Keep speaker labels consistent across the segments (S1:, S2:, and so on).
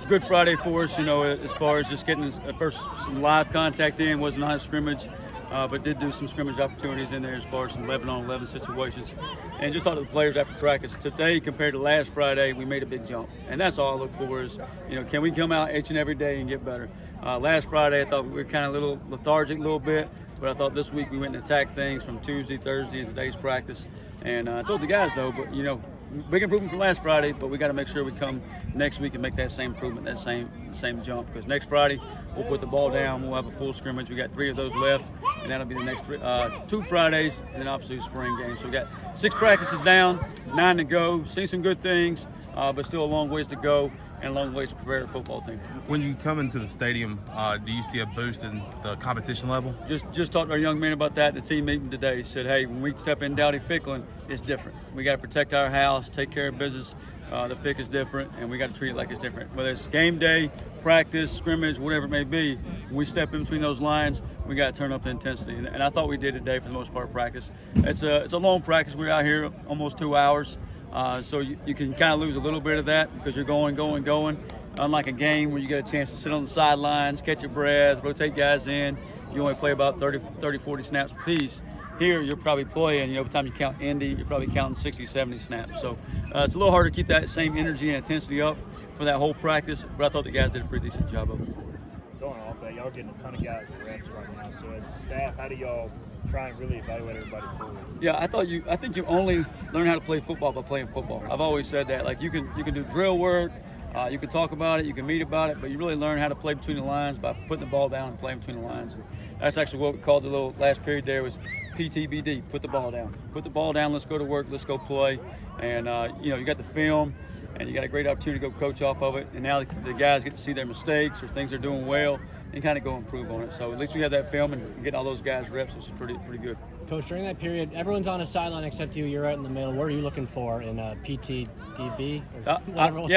S1: good Friday for us, as far as just getting some live contact in. Wasn't a high scrimmage, but did do some scrimmage opportunities in there as far as some 11-on-11 situations. And just talked to the players after practice. Today, compared to last Friday, we made a big jump. And that's all I look for is, can we come out each and every day and get better? Last Friday, I thought we were kind of a little lethargic a little bit, but I thought this week we went and attacked things from Tuesday, Thursday, and today's practice. And I told the guys, though, but, big improvement from last Friday, but we got to make sure we come next week and make that same improvement, that same jump. Because next Friday we'll put the ball down, we'll have a full scrimmage. We got 3 of those left, and that'll be the next 2 Fridays, and then obviously the spring game. So we got 6 practices down, 9 to go. See some good things, but still a long ways to go and a long ways to prepare the football team.
S2: When you come into the stadium, do you see a boost in the competition level?
S1: Just talked to our young men about that at the team meeting today. He said, hey, when we step in Dowdy-Ficklin, it's different. We got to protect our house, take care of business. The FIC is different, and we got to treat it like it's different. Whether it's game day, practice, scrimmage, whatever it may be, when we step in between those lines, we got to turn up the intensity. And I thought we did today for the most part of practice. It's a long practice. We're out here almost 2 hours. So you can kind of lose a little bit of that because you're going. Unlike a game where you get a chance to sit on the sidelines, catch your breath, rotate guys in. You only play about 30, 40 snaps a piece. Here, you're probably playing, by the time you count Indy, you're probably counting 60, 70 snaps. So it's a little harder to keep that same energy and intensity up for that whole practice, but I thought the guys did a pretty decent job of it.
S3: Going off that, y'all getting a ton of guys at reps right now. So as a staff, how do y'all try and really evaluate everybody forward?
S1: Yeah, I think you only learn how to play football by playing football. I've always said that. Like you can do drill work, you can talk about it, you can meet about it, but you really learn how to play between the lines by putting the ball down and playing between the lines. And that's actually what we called the little last period there was PTBD, put the ball down. Put the ball down, let's go to work, let's go play. And, you got the film, and you got a great opportunity to go coach off of it. And now the guys get to see their mistakes or things they're doing well and kind of go improve on it. So at least we have that film and getting all those guys reps is pretty good.
S4: Coach, during that period, everyone's on a sideline except you. You're right in the middle. What are you looking for in PTDB?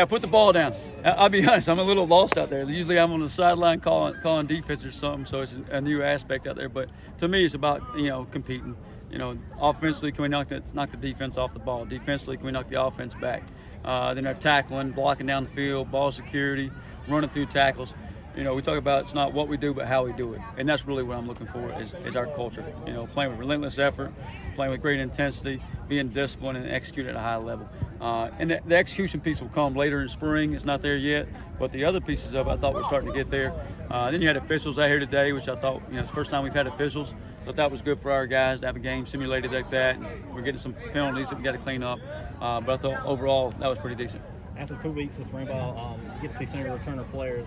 S1: Put the ball down. I'll be honest, I'm a little lost out there. Usually I'm on the sideline calling defense or something, so it's a new aspect out there. But to me, it's about, competing. Offensively, can we knock the defense off the ball? Defensively, can we knock the offense back? Then they're tackling, blocking down the field, ball security, running through tackles. We talk about it's not what we do, but how we do it. And that's really what I'm looking for is our culture. Playing with relentless effort, playing with great intensity, being disciplined and execute at a high level. And the execution piece will come later in spring. It's not there yet, but the other pieces of it I thought were starting to get there. Then you had officials out here today, which I thought, it's the first time we've had officials. I thought that was good for our guys to have a game simulated like that. And we're getting some penalties that we got to clean up. But I thought overall that was pretty decent.
S5: After 2 weeks of spring ball, you get to see some of your returner players.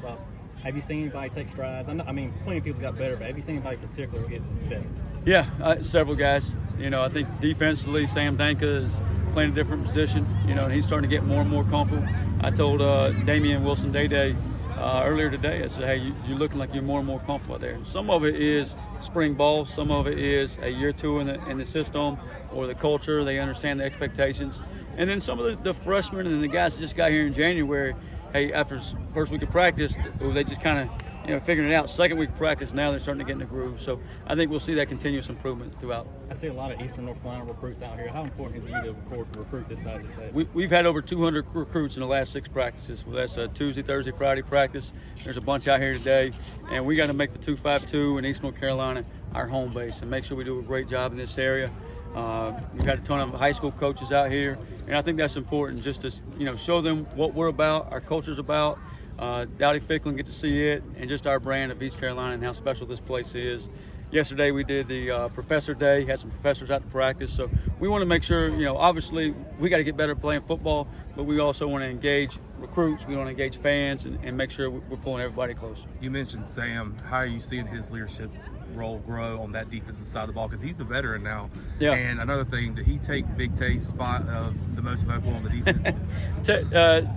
S5: Have you seen anybody take strides? Plenty of people got better, but have you seen anybody in particular get better?
S1: Yeah, several guys. I think defensively, Sam Dankah is playing a different position, and he's starting to get more and more comfortable. I told Damian Wilson Day earlier today, I said, hey, you're looking like you're more and more comfortable out there. Some of it is spring ball. Some of it is a year or two in the system or the culture. They understand the expectations. And then some of the freshmen and the guys that just got here in January, hey, after first week of practice, they just kind of, figuring it out. Second week of practice, now they're starting to get in the groove. So I think we'll see that continuous improvement throughout.
S5: I see a lot of Eastern North Carolina recruits out here. How important is it to recruit this side of the state?
S1: We've had over 200 recruits in the last 6 practices. Well, that's a Tuesday, Thursday, Friday practice. There's a bunch out here today. And we got to make the 252 in East North Carolina our home base and make sure we do a great job in this area. We've got a ton of high school coaches out here, and I think that's important just to show them what we're about, our culture's about. Dowdy-Ficklin get to see it, and just our brand of East Carolina and how special this place is. Yesterday we did the Professor Day, had some professors out to practice, so we want to make sure, obviously we got to get better at playing football, but we also want to engage recruits, we want to engage fans and make sure we're pulling everybody close.
S2: You mentioned Sam. How are you seeing his leadership role grow on that defensive side of the ball? Because he's the veteran now.
S1: Yeah.
S2: And another thing, did he take Big Tay's spot of the most vocal on the defense?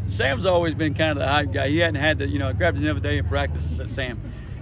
S1: Sam's always been kind of the hype guy. He hadn't had to, I grabbed him the other day in practice and said, Sam,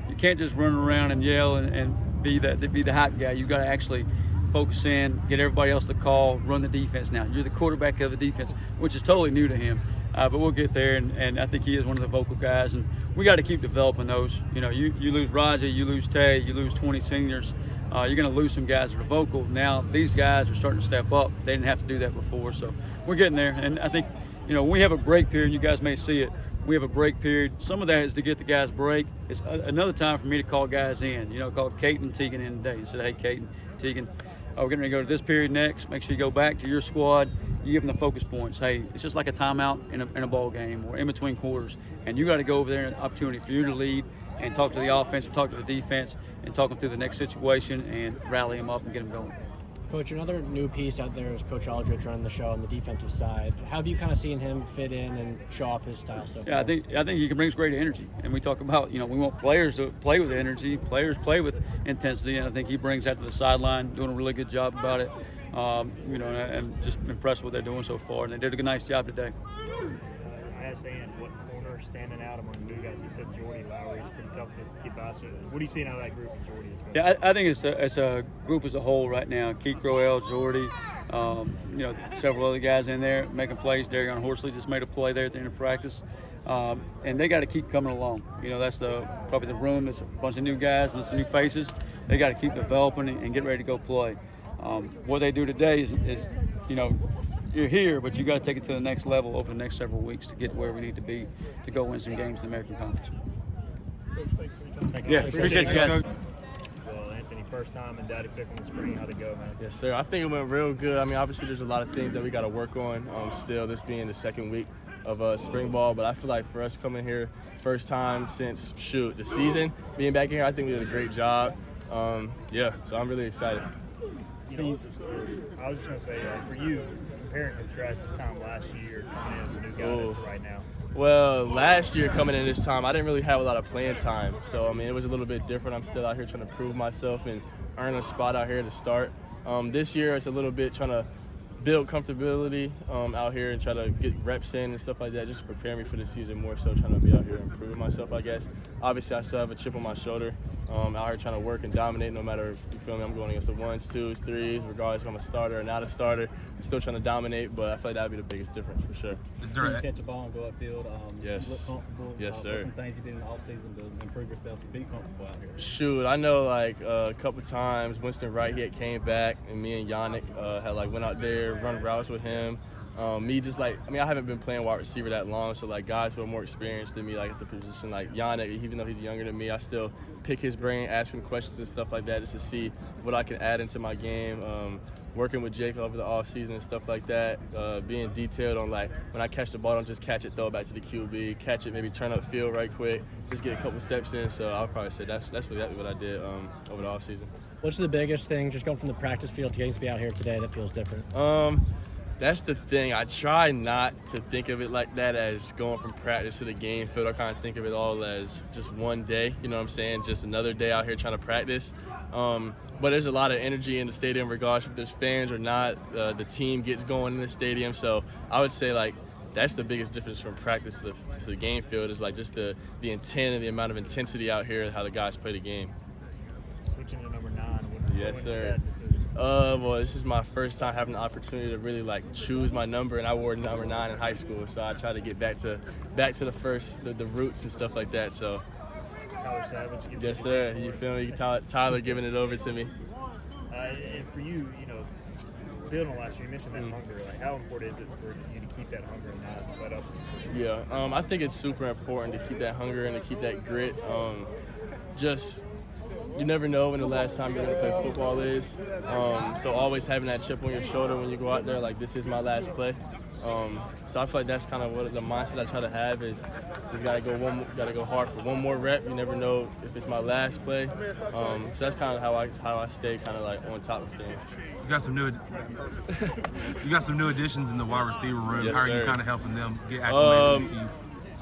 S1: you can't just run around and yell and be the hype guy. You got to actually focus in, get everybody else to call, run the defense now. You're the quarterback of the defense, which is totally new to him. But we'll get there, and I think he is one of the vocal guys, and we got to keep developing those. You lose Raja, you lose Tay, you lose 20 seniors. You're going to lose some guys that are vocal. Now these guys are starting to step up. They didn't have to do that before, so we're getting there. And I think, when we have a break period, you guys may see it, we have a break period. Some of that is to get the guys break. It's another time for me to call guys in. Call Kate and Tegan in today and say, hey, Kate and Tegan, we're getting ready to go to this period next. Make sure you go back to your squad. You give them the focus points. Hey, it's just like a timeout in a ball game or in between quarters. And you got to go over there, an opportunity for you to lead and talk to the offense, or talk to the defense, and talk them through the next situation and rally them up and get them going.
S4: Coach, another new piece out there is Coach Aldridge running the show on the defensive side. How have you kind of seen him fit in and show off his style so far?
S1: Yeah, I think he can bring great energy. And we talk about, we want players to play with energy, players play with intensity, and I think he brings that to the sideline, doing a really good job about it. And I'm just impressed with what they're doing so far, and they did a nice job today.
S3: I asked Ian what corner standing out among the new guys. He said Jordy Lowry is pretty tough to get by. So what are you seeing out of that group of Jordy as well?
S1: Yeah, I think it's a group as a whole right now. Keith Crowell, Jordy, several other guys in there making plays. Darion Horsley just made a play there at the end of practice. And they got to keep coming along. That's probably the room. It's a bunch of new guys with some new faces. They got to keep developing and get ready to go play. What they do today is you're here, but you got to take it to the next level over the next several weeks to get where we need to be to go win some games in the American Conference. Yeah, appreciate you guys.
S3: Well, Anthony, first time in Daddy Fickle in the spring. How'd it go, man?
S6: Yes, sir. I think it went real good. I mean, obviously there's a lot of things that we got to work on still, this being the second week of spring ball. But I feel like for us coming here, first time since, the season, being back here, I think we did a great job. So I'm really excited.
S3: I was just going to say, for you, compare and contrast this time last year coming in as a new guy to right now.
S6: Well, last year coming in this time, I didn't really have a lot of playing time. So, I mean, it was a little bit different. I'm still out here trying to prove myself and earn a spot out here to start. This year, it's a little bit trying to build comfortability out here and try to get reps in and stuff like that, just to prepare me for the season more so, trying to be out here and prove myself, I guess. Obviously, I still have a chip on my shoulder. Out here trying to work and dominate no matter, you feel me, I'm going against the 1s, 2s, 3s, regardless if I'm a starter or not a starter. I'm still trying to dominate, but I feel like that would be the biggest difference for sure.
S5: You catch the ball and go upfield.
S6: Yes.
S5: You look comfortable.
S6: Yes, sir.
S5: What some things you did in the offseason to improve yourself to be comfortable out here?
S6: Shoot, I know a couple times Winston Wright had came back and me and Yannick had went out there, run routes with him. I haven't been playing wide receiver that long, so guys who are more experienced than me at the position, like Yannick, even though he's younger than me, I still pick his brain, ask him questions and stuff like that just to see what I can add into my game. Working with Jake over the offseason and stuff like that, being detailed on when I catch the ball, don't just catch it, throw it back to the QB, catch it, maybe turn up field right quick, just get a couple steps in. So I'll probably say that's exactly what I did over the offseason.
S4: What's the biggest thing, just going from the practice field to getting to be out here today, that feels different?
S6: That's the thing. I try not to think of it like that as going from practice to the game field. I kind of think of it all as just one day, you know what I'm saying? Just another day out here trying to practice. But there's a lot of energy in the stadium regardless if there's fans or not. The team gets going in the stadium. So I would say that's the biggest difference from practice to the game field is just the intent and the amount of intensity out here and how the guys play the game.
S3: Switching to number 9.
S6: Yes, sir. Well, this is my first time having the opportunity to really choose my number, and I wore number 9 in high school. So I try to get back to the roots and stuff like that. So.
S3: Tyler Savage.
S6: Yes, sir. You feel me? Tyler giving it over to me.
S3: And for you, building on last year, you mentioned that hunger. How important is it for you to keep that hunger and not let up?
S6: Yeah, I think it's super important to keep that hunger and to keep that grit. You never know when the last time you're going to play football is. So always having that chip on your shoulder when you go out there, this is my last play. So I feel like that's kind of what the mindset I try to have is just gotta go hard for one more rep. You never know if it's my last play. So that's kind of how I stay kind of on top of things.
S2: You got some new additions in the wide receiver room.
S6: Yes,
S2: how are
S6: sir.
S2: you kind of helping them get acclimated to ECU?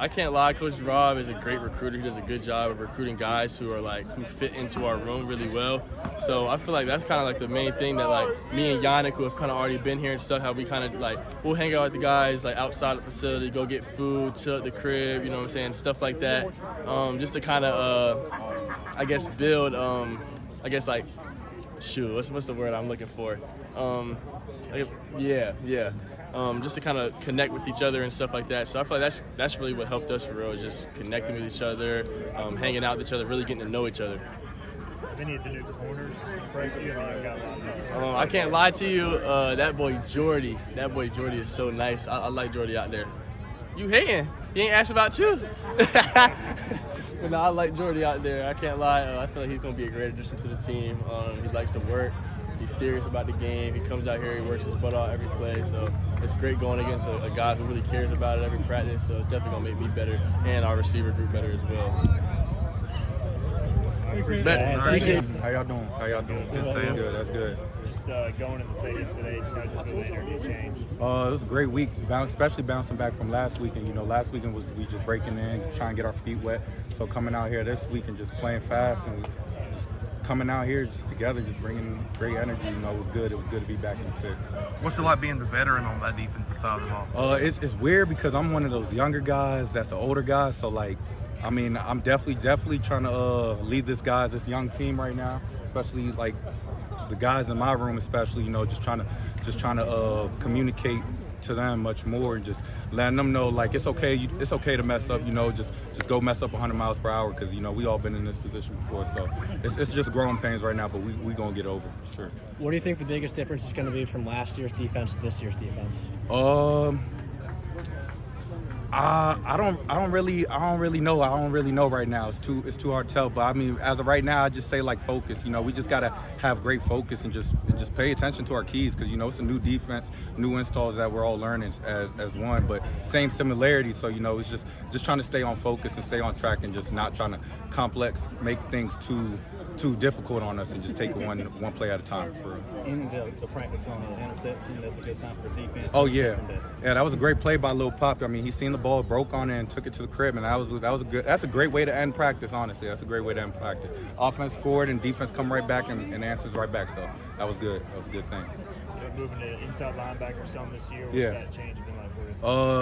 S6: I can't lie, Coach Rob is a great recruiter. He does a good job of recruiting guys who are who fit into our room really well. So I feel like that's kind of the main thing that me and Yannick, who have kind of already been here and stuff, how we kind of we'll hang out with the guys outside the facility, go get food, chill at the crib, you know what I'm saying, stuff like that. Just to kind of build what's the word I'm looking for? Just to kind of connect with each other and stuff like that. So I feel like that's really what helped us for real, just connecting with each other, hanging out with each other, really getting to know each other.
S3: Have any of the new corners impressed you?
S6: I can't lie to you, that boy Jordy is so nice. I like Jordy out there. You hating? He ain't asked about you. But no, I like Jordy out there. I can't lie. I feel like he's going to be a great addition to the team. He likes to work. He's serious about the game. He comes out here. He works his butt off every play. So it's great going against a guy who really cares about it every practice. So it's definitely going to make me better and our receiver group better as well.
S3: Appreciate it.
S7: How y'all doing? Good, Sam. Good. That's good.
S3: Just going in the stadium today, just how just feel the energy change.
S7: It was a great week, especially bouncing back from last weekend. You know, last weekend was we just breaking in, trying to get our feet wet. So coming out here this week and just playing fast and just coming out here just together, just bringing great energy. You know, it was good. It was good to be back in the fit.
S2: What's it like being the veteran on that defensive side of the ball?
S7: It's weird because I'm one of those younger guys that's an older guy. So like, I mean, I'm definitely trying to lead this young team right now, especially like the guys in my room, especially, you know, just trying to communicate to them much more and just letting them know like it's okay to mess up, you know, just go mess up 100 miles per hour because, you know, we all been in this position before. So it's just growing pains right now, but we gonna get over for sure.
S4: What do you think the biggest difference is going to be from last year's defense to this year's defense?
S7: I don't really know. I don't really know right now. It's too hard to tell. But I mean, as of right now, I just say like focus. You know, we just gotta have great focus and just pay attention to our keys because, you know, it's a new defense, new installs that we're all learning as one, but same similarities. So, you know, it's just trying to stay on focus and stay on track and just not trying to make things too difficult on us and just take it one play at a time.
S5: In the practice on the interception, that's a good sign for the defense.
S7: Oh yeah, that was a great play by Lil Pop. I mean, he seen the ball, broke on it, and took it to the crib, and that's a great way to end practice. Honestly, that's a great way to end practice. Offense scored and defense come right back and answers right back. So that was good. That was a good thing.
S3: Moving to inside linebacker some this year. What's that change been like for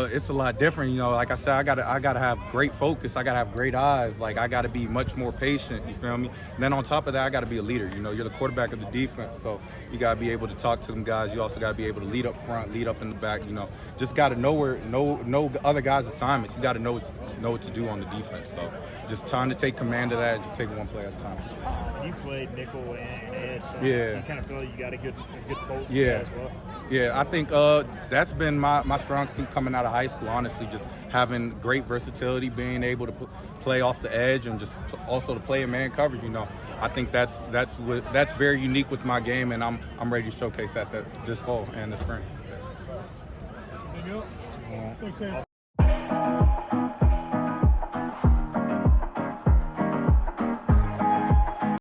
S3: you?
S7: It's a lot different. You know, like I said, I gotta have great focus. I gotta have great eyes. Like I gotta be much more patient. You feel me? And then on top of that, I gotta be a leader. You know, you're the quarterback of the defense, so you gotta be able to talk to them guys. You also gotta be able to lead up front, lead up in the back. You know, just gotta know other guys' assignments. You gotta know what to do on the defense. So just trying to take command of that and just take one play at a time.
S3: You played nickel and edge. So
S7: Yeah.
S3: You kind of feel like you got a good pulse
S7: Yeah.
S3: as well.
S7: Yeah, I think that's been my strong suit coming out of high school, honestly, just having great versatility, being able to play off the edge and just also to play in man coverage, you know. I think that's very unique with my game, and I'm ready to showcase that this fall and this spring.
S3: Awesome.